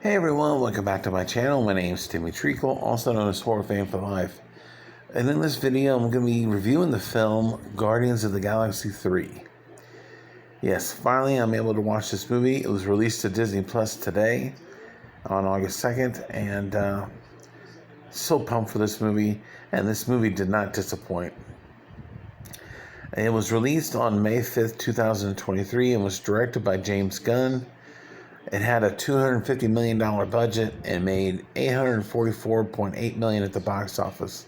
Hey everyone, welcome back to my channel. My name is Timmy Treacle, also known as Horror Fan for Life. And in this video, I'm going to be reviewing the film Guardians of the Galaxy 3. Yes, finally I'm able to watch this movie. It was released to Disney Plus today on August 2nd, and so pumped for this movie. And this movie did not disappoint. It was released on May 5th, 2023 and was directed by James Gunn. It had a $250 million budget and made $844.8 million at the box office.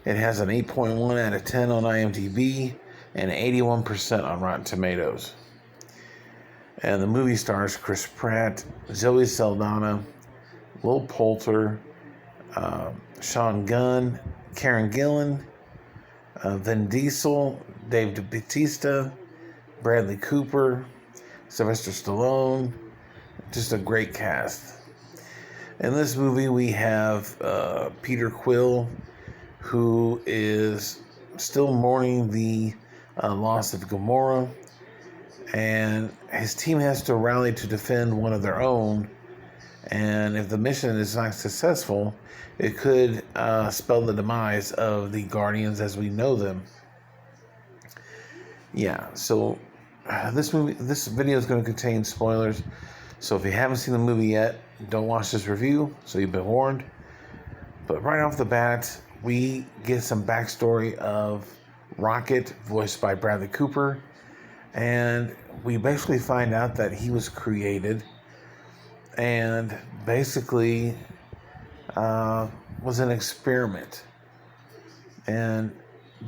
It has an 8.1 out of 10 on IMDb and 81% on Rotten Tomatoes. And the movie stars Chris Pratt, Zoe Saldana, Will Poulter, Sean Gunn, Karen Gillan, Vin Diesel, Dave Bautista, Bradley Cooper, Sylvester Stallone. Just a great cast. In this movie, we have Peter Quill, who is still mourning the loss of Gamora, and his team has to rally to defend one of their own. And if the mission is not successful, it could spell the demise of the Guardians as we know them. Yeah, so this video is going to contain spoilers. So if you haven't seen the movie yet, don't watch this review, so you've been warned. But right off the bat, we get some backstory of Rocket, voiced by Bradley Cooper. And we basically find out that he was created and basically was an experiment. And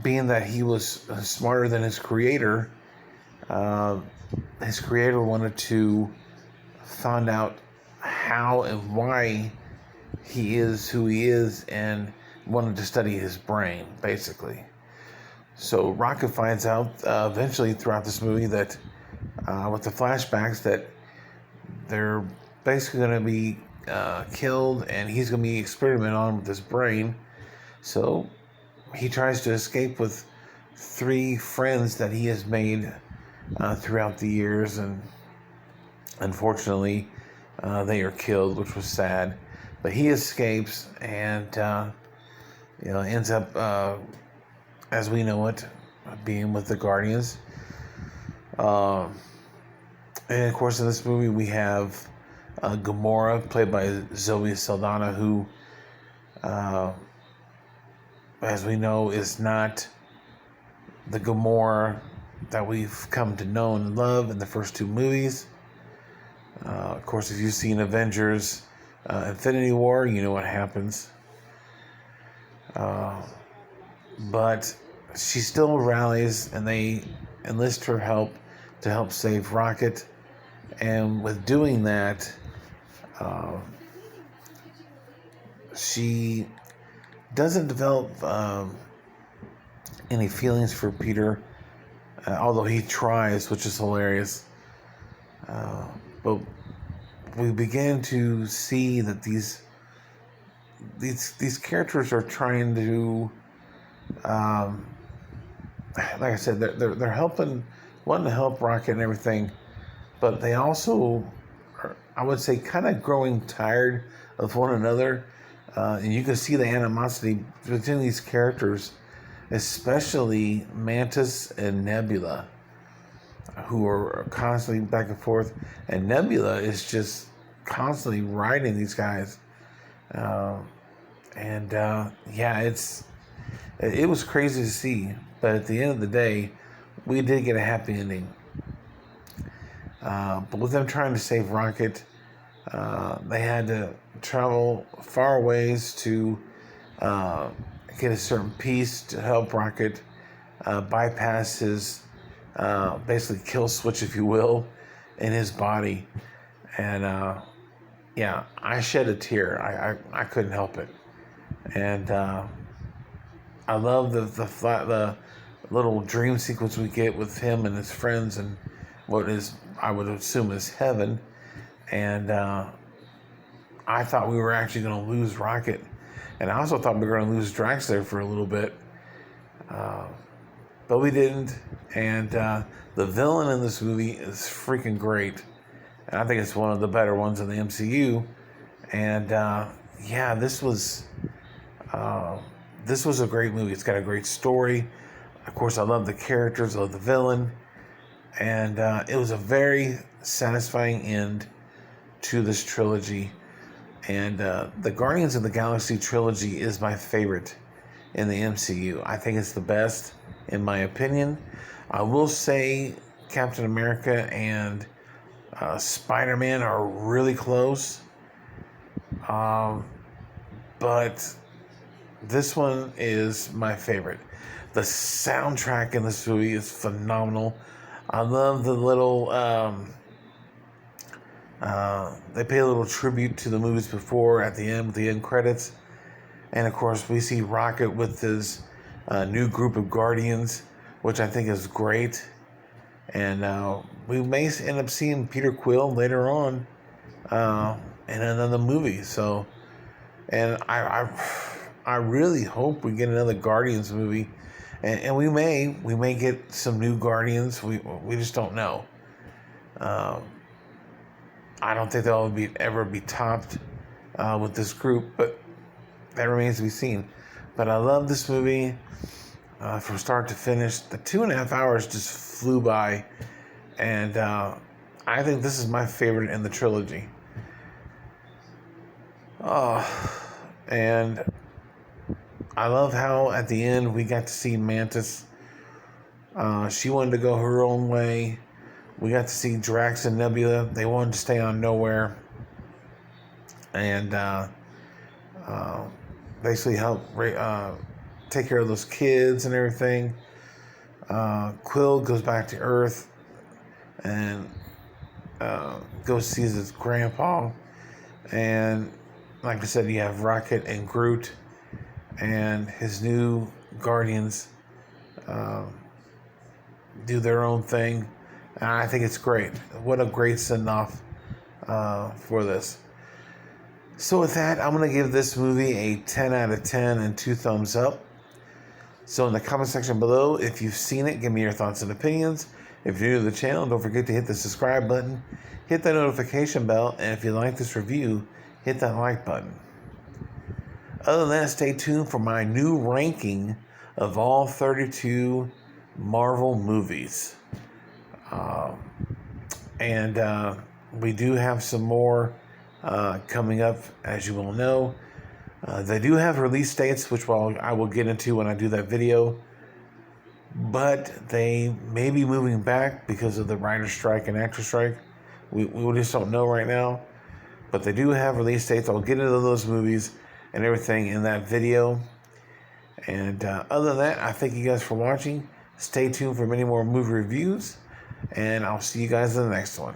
being that he was smarter than his creator wanted to find out how and why he is who he is, and wanted to study his brain, basically. So Rocket finds out eventually throughout this movie that with the flashbacks that they're basically going to be killed, and he's going to be experimented on with his brain. So he tries to escape with 3 friends that he has made throughout the years, and unfortunately they are killed, which was sad. But he escapes and ends up as we know it, being with the Guardians. And of course in this movie we have Gamora, played by Zoe Saldana, who as we know is not the Gamora that we've come to know and love in the first 2 movies. Of course, if you've seen Avengers Infinity War, you know what happens. But she still rallies, and they enlist her help to help save Rocket. And with doing that, she doesn't develop any feelings for Peter, although he tries, which is hilarious. But we begin to see that these characters are trying to, like I said, they're helping, wanting to help Rocket and everything, but they also are, I would say, kind of growing tired of one another. And you can see the animosity between these characters, especially Mantis and Nebula, who are constantly back and forth. And Nebula is just constantly riding these guys. It was crazy to see. But at the end of the day, we did get a happy ending. But with them trying to save Rocket, they had to travel far ways to get a certain piece to help Rocket bypass his basically kill switch, if you will, in his body. And I shed a tear. I couldn't help it. And I love the little dream sequence we get with him and his friends and what is, I would assume, is heaven. And I thought we were actually going to lose Rocket, and I also thought we were going to lose Drax there for a little bit, but we didn't. And the villain in this movie is freaking great. and I think it's one of the better ones in the MCU. And yeah, this was a great movie. It's got a great story. Of course, I love the characters, I love the villain, and it was a very satisfying end to this trilogy. And the Guardians of the Galaxy trilogy is my favorite in the MCU. I think it's the best, in my opinion. I will say Captain America and Spider-Man are really close. But this one is my favorite. The soundtrack in this movie is phenomenal. I love the little... they pay a little tribute to the movies before at the end with the end credits. And of course, we see Rocket with his new group of Guardians, which I think is great. And we may end up seeing Peter Quill later on in another movie. So, and I really hope we get another Guardians movie, and we may get some new Guardians. We just don't know. I don't think they'll ever be topped with this group, but that remains to be seen. But I love this movie from start to finish. The 2.5 hours just flew by, and I think this is my favorite in the trilogy. And I love how at the end we got to see Mantis. She wanted to go her own way. We got to see Drax and Nebula. They wanted to stay on Nowhere. And basically help take care of those kids and everything. Quill goes back to Earth and goes sees his grandpa. And like I said, you have Rocket and Groot and his new Guardians do their own thing. And I think it's great. What a great send-off for this. So with that, I'm going to give this movie a 10 out of 10 and 2 thumbs up. So in the comment section below, if you've seen it, give me your thoughts and opinions. If you're new to the channel, don't forget to hit the subscribe button, hit that notification bell, and if you like this review, hit that like button. Other than that, stay tuned for my new ranking of all 32 Marvel movies. And we do have some more coming up, as you will know. They do have release dates, which I will get into when I do that video. But they may be moving back because of the writer's strike and actor strike. We just don't know right now. But they do have release dates. I'll get into those movies and everything in that video. And other than that, I thank you guys for watching. Stay tuned for many more movie reviews. And I'll see you guys in the next one.